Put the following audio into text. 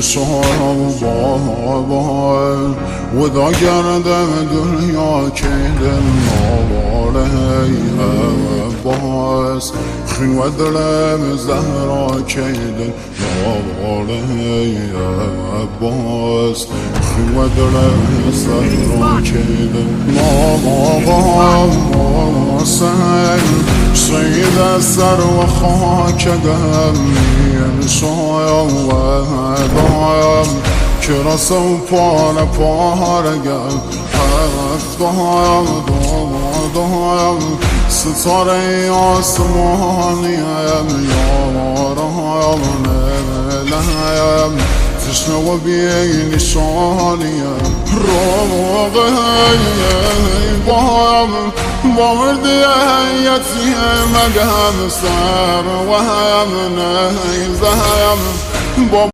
شارم بابا ودا گردم دنیا که دل نواره باز خیوه دلم زهرا که دل نواره باز خیوه دلم زهرا که دل نواره سید سر و خاک دمی شایم و دایم که رسو پار پارگم دایم دایم ستاره آسمانیم یارم نلیم تشنه و بی نشانیم بایم با مردی حیاتی مگه هم سر و هم نیزم